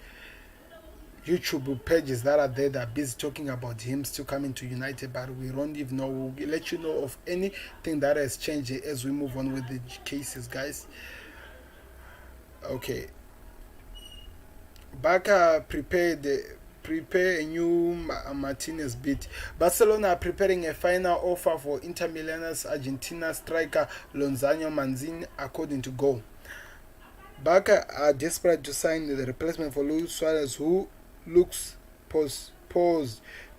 YouTube pages that are there that are busy talking about him still coming to United, but we don't even know. We'll let you know of anything that has changed as we move on with the cases, guys. Okay. Barca prepare a new Martinez bid. Barcelona are preparing a final offer for Inter Milan's Argentina striker Lonzano Manzin, according to Go. Barca are desperate to sign the replacement for Luis Suarez, who looks posed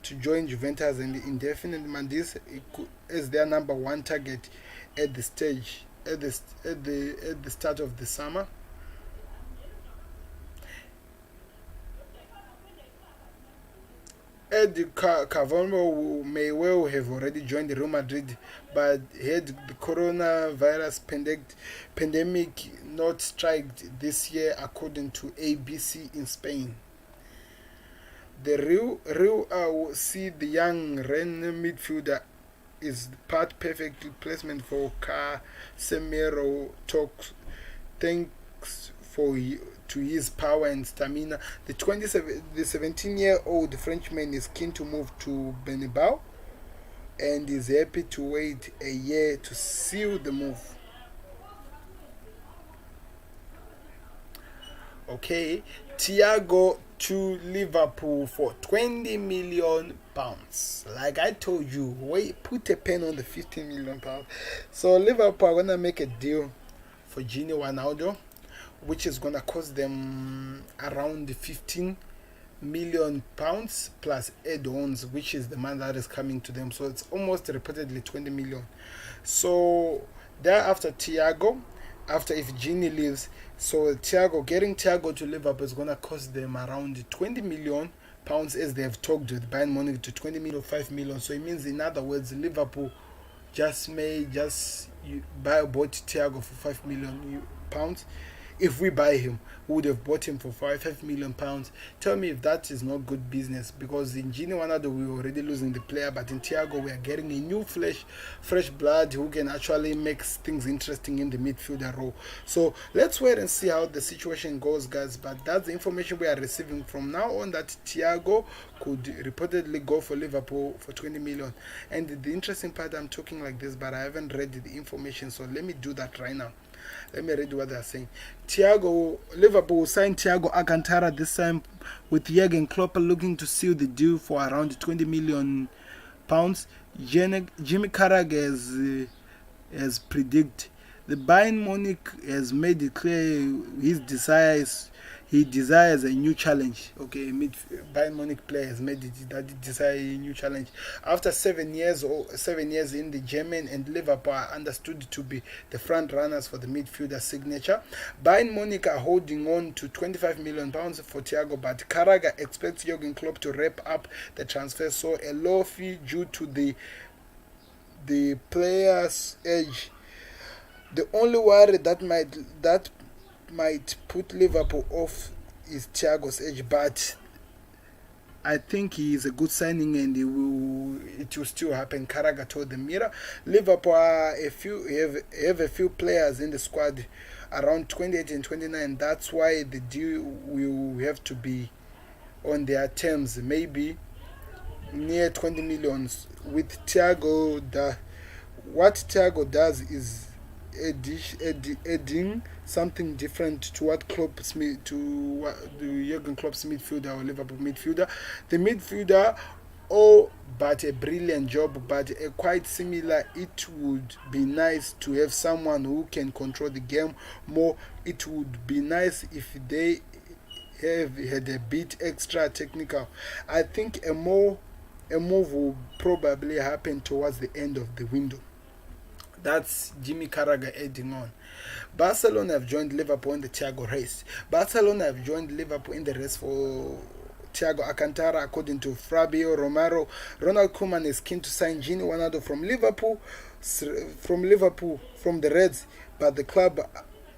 to join Juventus and indefinite Madrid as their number one target at the start of the summer. Ed Carvalho may well have already joined Real Madrid, but had the coronavirus pandemic not struck this year, according to ABC in Spain. The Real see the young Rennes midfielder is part perfect replacement for Casemiro, thanks to his power and stamina. The 17-year-old Frenchman is keen to move to Bernabeu and is happy to wait a year to seal the move. Okay, Thiago to Liverpool for £20 million. Like I told you, put a pen on the £15 million. So Liverpool are gonna make a deal for Gini Wijnaldum, which is gonna cost them around £15 million plus add-ons, which is the money that is coming to them. So it's almost reportedly 20 million. So thereafter, Thiago, after if Gini leaves, so getting Thiago to Liverpool is gonna cost them around 20 million pounds, as they have talked with Bayern Munich to 20 million, 5 million. So it means, in other words, Liverpool bought Thiago for 5 million pounds. If we buy him, we would have bought him for £5 million. Tell me if that is not good business, because in Gini Wijnaldum we were already losing the player, but in Thiago we are getting a new fresh blood who can actually make things interesting in the midfielder role. So let's wait and see how the situation goes, guys. But that's the information we are receiving from now on, that Thiago could reportedly go for Liverpool for 20 million. And the interesting part, I'm talking like this, but I haven't read the information, so let me do that right now. Let me read what they are saying. Liverpool signed Thiago Alcantara this time, with Jurgen Klopp looking to seal the deal for around 20 million pounds. Jimmy Carragher has predicted. The Bayern Munich has made it clear he desires a new challenge. Okay, Bayern Munich player has made it that he desires a new challenge. After 7 years in the German and Liverpool are understood to be the front runners for the midfielder signature, Bayern Munich are holding on to 25 million pounds for Thiago, but Carragher expects Jurgen Klopp to wrap up the transfer, so a low fee due to the player's age. The only worry that might put Liverpool off is Thiago's age, but I think he is a good signing, and it will still happen. Carragher told the Mirror. Liverpool are have a few players in the squad around 28 and 29. That's why the deal will have to be on their terms, maybe near 20 millions. With Thiago, what Thiago does is adding something different to what the Jurgen Klopp's midfielder or Liverpool midfielder. The midfielder, but a brilliant job, but quite similar. It would be nice to have someone who can control the game more. It would be nice if they have had a bit extra technical. I think a move will probably happen towards the end of the window. That's Jimmy Carragher adding on. Barcelona have joined Liverpool in the Thiago race. Barcelona have joined Liverpool in the race for Thiago Alcantara, according to Fabio Romero. Ronald Koeman is keen to sign Gini Wijnaldum from the Reds, but the club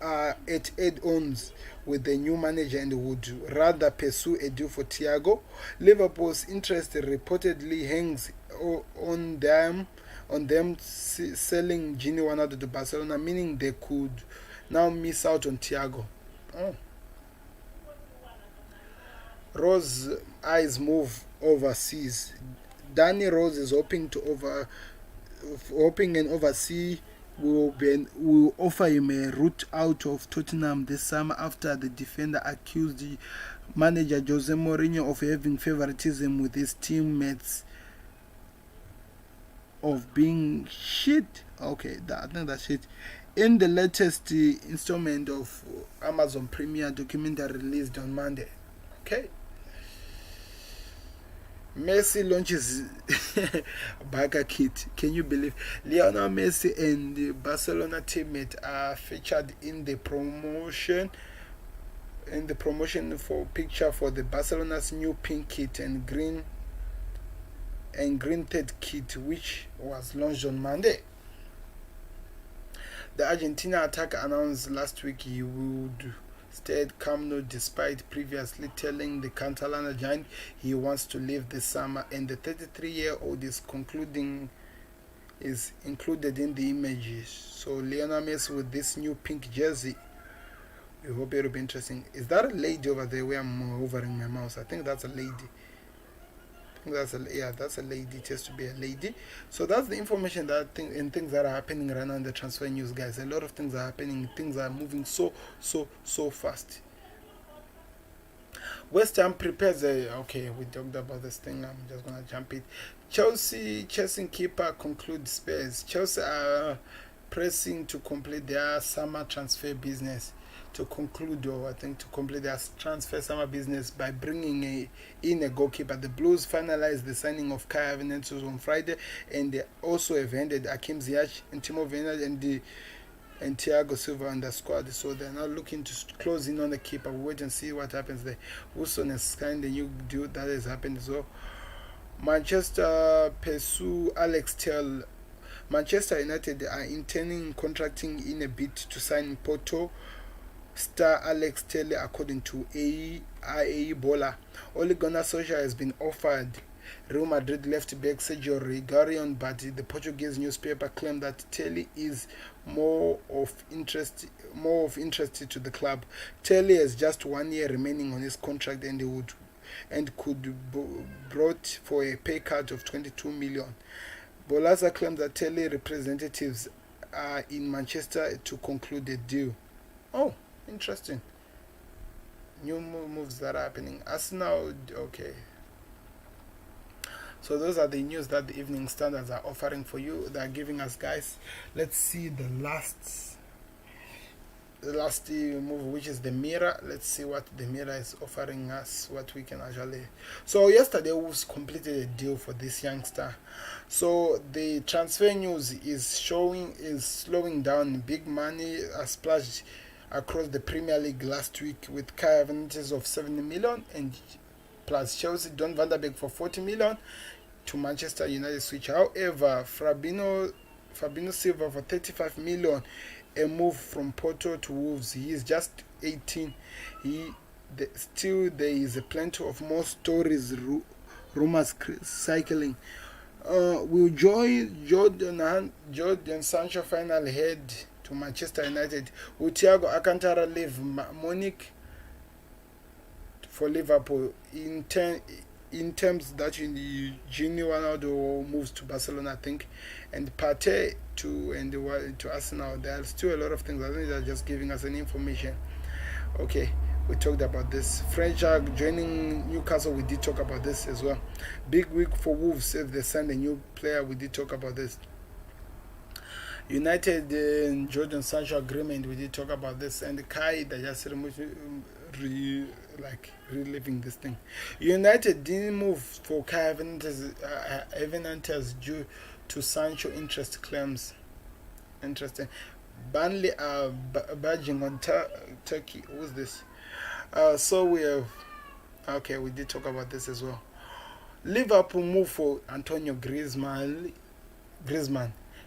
are at add-ons with the new manager and would rather pursue a deal for Thiago. Liverpool's interest reportedly hangs on them selling Gini Wijnaldum to Barcelona, meaning they could now miss out on Thiago. Rose eyes move overseas. Danny Rose is hoping an overseas will offer him a route out of Tottenham this summer after the defender accused the manager Jose Mourinho of having favoritism with his teammates of being shit. Okay, I think that's shit. In the latest installment of Amazon Premier documentary released on Monday. Okay. Messi launches Barca kit. Can you believe? Lionel Messi and the Barcelona teammate are featured in the promotion for picture for the Barcelona's new pink kit and green third kit, which was launched on Monday. The Argentina attacker announced last week he would stay at Camp Nou despite previously telling the Catalan giant he wants to leave this summer, and the 33-year-old is included in the images. So Lionel Messi with this new pink jersey. We hope it will be interesting. Is that a lady over there where I'm hovering my mouse? I think that's a lady. That's a lady. It has to be a lady. So that's the information things that are happening right now in the transfer news, guys. A lot of things are happening. Things are moving so fast. West Ham prepares okay, we talked about this thing. I'm just gonna jump it. Chelsea chasing keeper concludes Spurs. Chelsea are pressing to complete their summer transfer business. To complete their transfer summer business by bringing in a goalkeeper. The Blues finalized the signing of Kai Havertz on Friday, and they also have handed Hakim Ziyech and Timo Werner and Thiago Silva on the squad. So they're now looking to close in on the keeper. We'll wait and see what happens there. Wilson has signed a new deal that has happened as well. Manchester pursue Alex Tell. Manchester United are intending contracting in a bid to sign Porto star Alex Telle, according to AE Bola. Ole Gunnar Solskjaer has been offered Real Madrid left back Sergio Reguilon, but the Portuguese newspaper claimed that Telle is more of interest to the club. Telle has just 1 year remaining on his contract and could be brought for a pay cut of 22 million. Bolaza claims that Telle representatives are in Manchester to conclude the deal. Oh, interesting. New moves that are happening. Arsenal, okay. So those are the news that the Evening Standards are offering for you. They are giving us, guys. Let's see the last move, which is the Mirror. Let's see what the Mirror is offering us, what we can actually. So yesterday we completed a deal for this youngster. So the transfer news is slowing down. Big money splashed across the Premier League last week with Kai Havertz of 70 million and plus Chelsea Don van der Beek for 40 million to Manchester United switch. However, Fabinho Silva for 35 million, a move from Porto to Wolves. He is just 18. Still there is plenty of more stories rumors cycling. Will Jordan Sancho finally head to Manchester United? Will Thiago Alcantara leave Munich for Liverpool? In terms that Gini Wijnaldum moves to Barcelona, I think, and Partey to Arsenal. There are still a lot of things. I think they're just giving us any information. Okay, we talked about this. French joining Newcastle. We did talk about this as well. Big week for Wolves if they send a new player. We did talk about this. United Jordan Sancho agreement. We did talk about this. And Kai, they just reliving this thing. United didn't move for Kai Hernandez due to Sancho interest claims. Interesting. Burnley are badging on Turkey. Who's this? So we have. Okay, we did talk about this as well. Liverpool move for Antonio Griezmann.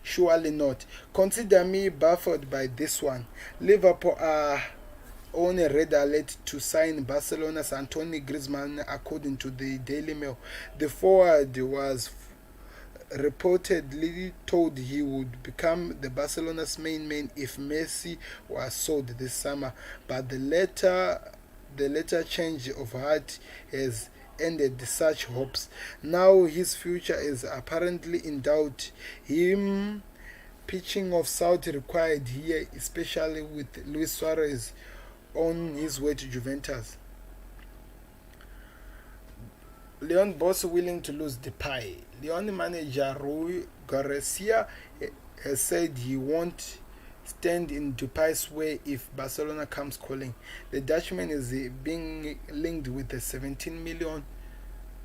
Surely not. Consider me baffled by this one. Liverpool are on a red alert to sign Barcelona's Antonio Griezmann, according to the Daily Mail. The forward was reportedly told he would become the Barcelona's main man if Messi was sold this summer, but the later change of heart has ended such hopes. Now his future is apparently in doubt. Him pitching of South required here, especially with Luis Suarez on his way to Juventus. Leon boss willing to lose Depay. Leon manager Rui Garcia has said he won't stand in Depay's way if Barcelona comes calling. The Dutchman is being linked with a £17 million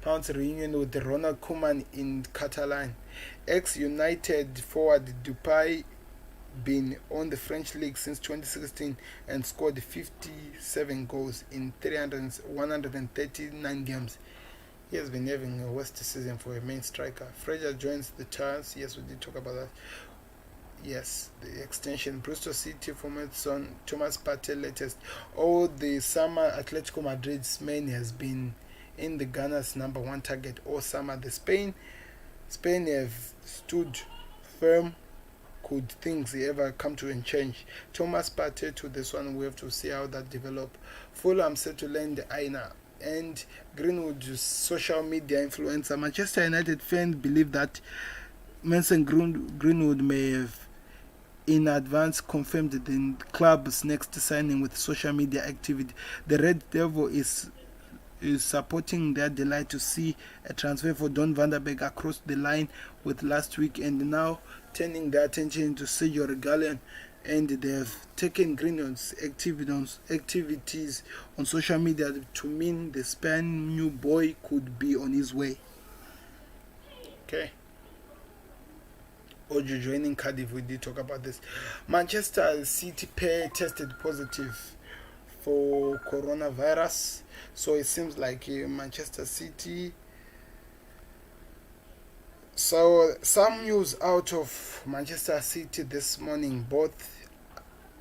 reunion with Ronald Koeman in Catalan. Ex-United forward Depay been on the French league since 2016 and scored 57 goals in 139 games. He has been having a worst season for a main striker. Fraser joins the Tars. Yes, we did talk about that. Yes, the extension. Bristol City former son Thomas Partey latest. All the summer Atletico Madrid's man has been in the Ghana's number one target all summer. The Spain have stood firm. Could things ever come to and change? Thomas Partey to this one. We have to see how that develop. Fulham set to lend Aina. And Greenwood's social media influencer. Manchester United fans believe that Mason Greenwood may have in advance confirmed the club's next signing with social media activity. The Red Devil is supporting their delight to see a transfer for Don van der Beek across the line with last week, and now turning their attention to Sergio Reguilón, and they have taken Greenwood's activities on social media to mean the Spain new boy could be on his way. Okay. Ojo joining Cardiff, we did talk about this. Manchester City player tested positive for coronavirus, so it seems like Manchester City. So some news out of Manchester City this morning. Both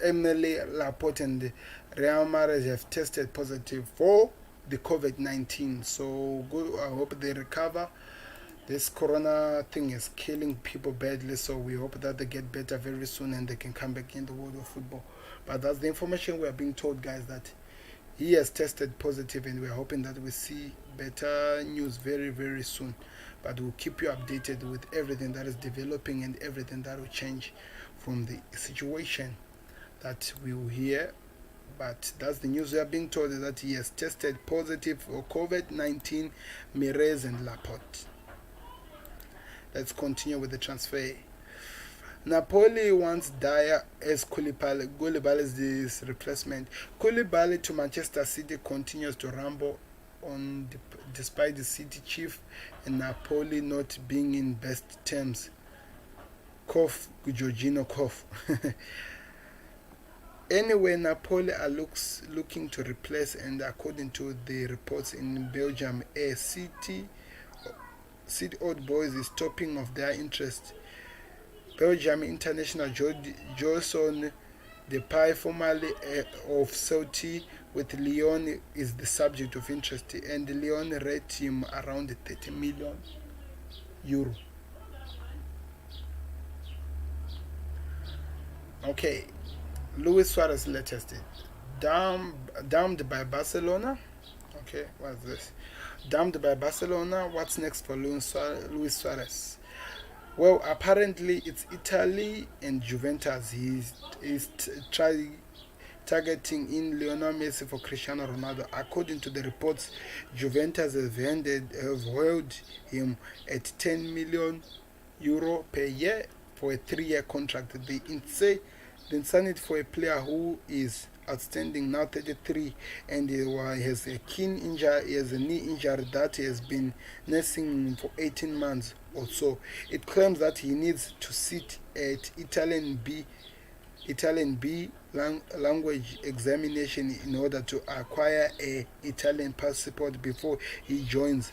Emily Laporte and Real Madrid have tested positive for the COVID-19. So good. I hope they recover. This corona thing is killing people badly, so we hope that they get better very soon and they can come back in the world of football. But that's the information we are being told, guys, that he has tested positive, and we are hoping that we see better news very, very soon. But we'll keep you updated with everything that is developing and everything that will change from the situation that we will hear. But that's the news we are being told, that he has tested positive for COVID-19, Mires and Laporte. Let's continue with the transfer. Napoli wants Dyer as Koulibaly's replacement. Koulibaly to Manchester City continues to rumble on despite the City chief and Napoli not being in best terms. Jorginho cough. Anyway, Napoli are looking to replace, and according to the reports in Belgium, a City old boys is topping of their interest. Belgium international Johnson Depay, formerly of Celtic, with Lyon is the subject of interest, and Lyon rate him around 30 million euro. Okay, Luis Suarez latest dumped by Barcelona. Okay, what's this? Dumped by Barcelona. What's next for Luis Suarez? Well, apparently it's Italy and Juventus. He's targeting in Lionel Messi for Cristiano Ronaldo. According to the reports, Juventus have held him at 10 million euro per year for a 3-year contract. The insanity for a player who is outstanding, now 33, and he has a keen injury, he has a knee injury that he has been nursing for 18 months or so. It claims that he needs to sit at Italian B language examination in order to acquire a Italian passport before he joins.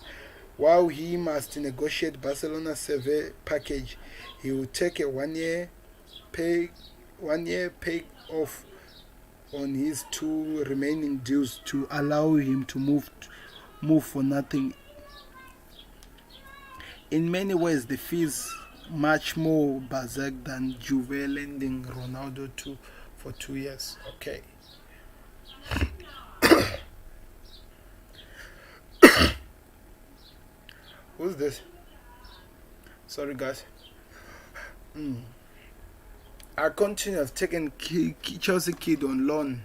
While he must negotiate Barcelona's survey package, he will take a 1-year pay off on his 2 remaining deals to allow him to move for nothing. In many ways, the fees much more berserk than Juve lending Ronaldo for 2 years. Okay. Who's this? Sorry, guys. Argentina have taken Chelsea kid on loan.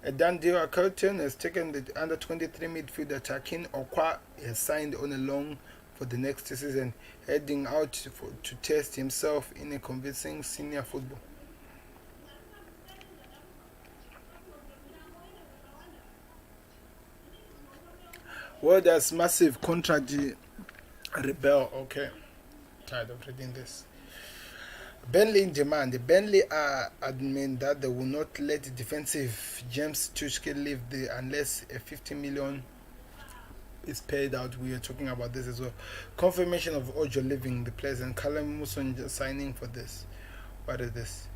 A done deal. Argentina has taken the under 23 midfielder Takin Okwa has signed on a loan for the next season, heading out to test himself in a convincing senior football. Well, there's massive contract rebel. Okay, tired of reading this. Burnley in demand. Burnley are adamant that they will not let defensive James Tuchel leave unless a 50 million is paid out. We are talking about this as well. Confirmation of Ojo leaving the place and Callum Muson signing for this. What is this?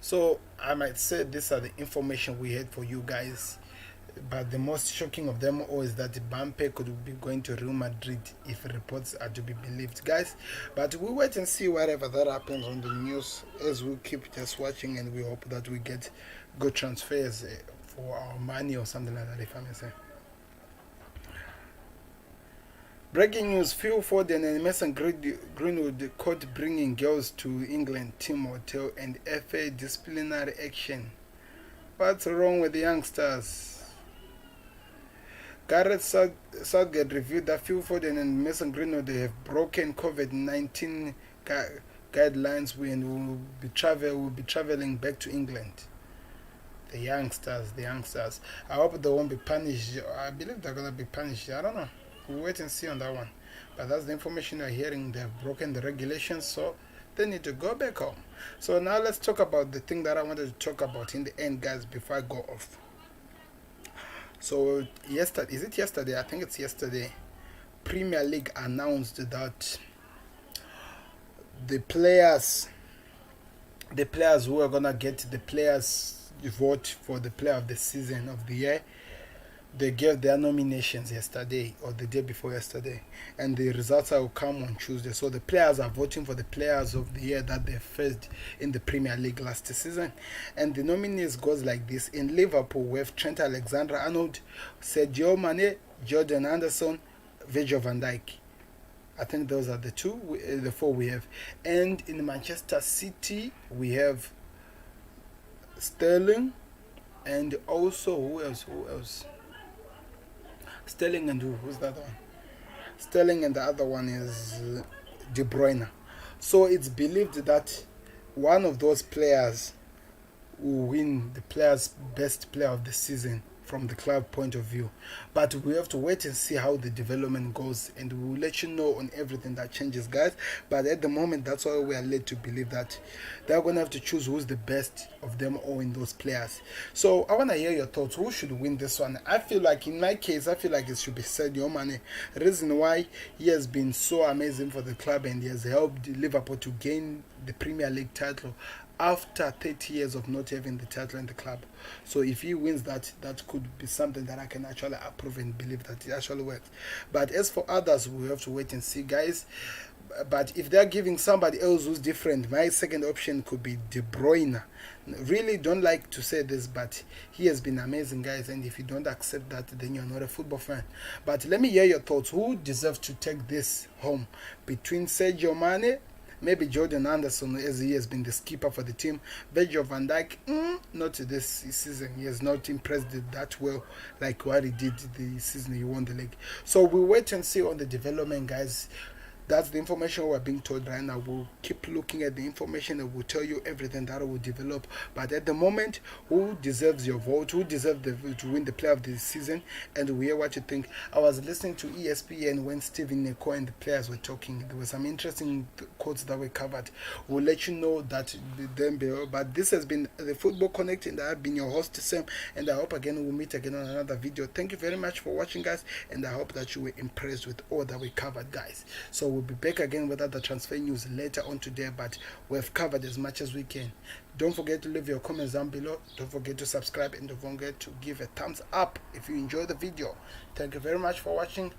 So I might say these are the information we had for you guys. But the most shocking of them all is that Mbappe could be going to Real Madrid if reports are to be believed, guys. But we wait and see whatever that happens on the news as we keep just watching, and we hope that we get good transfers for our money or something like that, if I may say. Breaking news: Phil Foden and Mason Greenwood caught bringing girls to England team hotel and FA disciplinary action. What's wrong with the youngsters? Gareth Southgate reviewed that Phil Foden and Mason Greenwood have broken COVID-19 guidelines and will be traveling back to England. The youngsters. I hope they won't be punished. I believe they're gonna be punished. I don't know. We'll wait and see on that one. But that's the information you're hearing. They've broken the regulations, so they need to go back home. So now let's talk about the thing that I wanted to talk about in the end, guys, before I go off. So yesterday? I think it's yesterday. Premier League announced that the players who are gonna get the players vote for the player of the season of the year, they gave their nominations yesterday or the day before yesterday, and the results will come on Tuesday. So the players are voting for the players of the year that they faced in the Premier League last season, and the nominees goes like this. In Liverpool, we have Trent Alexander-Arnold, Sadio Mane, Jordan Anderson, Virgil van Dijk. I think those are the four we have. And in Manchester City, we have Sterling, and also who else? Sterling and who's the other one? Sterling, and the other one is De Bruyne. So it's believed that one of those players will win the best player of the season from the club point of view. But we have to wait and see how the development goes, and we will let you know on everything that changes, guys. But at the moment, that's all we are led to believe, that they're going to have to choose who's the best of them all in those players. So I want to hear your thoughts. Who should win this one? I feel like, in my case, it should be Sadio Mane. The reason why he has been so amazing for the club and he has helped Liverpool to gain the Premier League title after 30 years of not having the title in the club. So if he wins that, that could be something that I can actually approve and believe that it actually works. But as for others, we have to wait and see, guys. But if they're giving somebody else who's different, my second option could be De Bruyne. Really don't like to say this, but he has been amazing, guys. And if you don't accept that, then you're not a football fan. But let me hear your thoughts. Who deserves to take this home between Sergio Mane, maybe Jordan Anderson, as he has been the skipper for the team? Virgil van Dijk, not this season. He has not impressed that well like what he did the season he won the league. So we'll wait and see on the development, guys. That's the information we're being told right now. We'll keep looking at the information and we'll tell you everything that will develop. But at the moment, who deserves your vote? Who deserves to win the player of the season? And we hear what you think. I was listening to ESPN when Steven Neko and the players were talking. There were some interesting quotes that were covered. We'll let you know that then below. But this has been the Football Connect, and I've been your host, Sam. And I hope again we'll meet again on another video. Thank you very much for watching, guys. And I hope that you were impressed with all that we covered, guys. So we'll be back again with other transfer news later on today, but we've covered as much as we can. Don't forget to leave your comments down below. Don't forget to subscribe, and don't forget to give a thumbs up if you enjoy the video. Thank you very much for watching.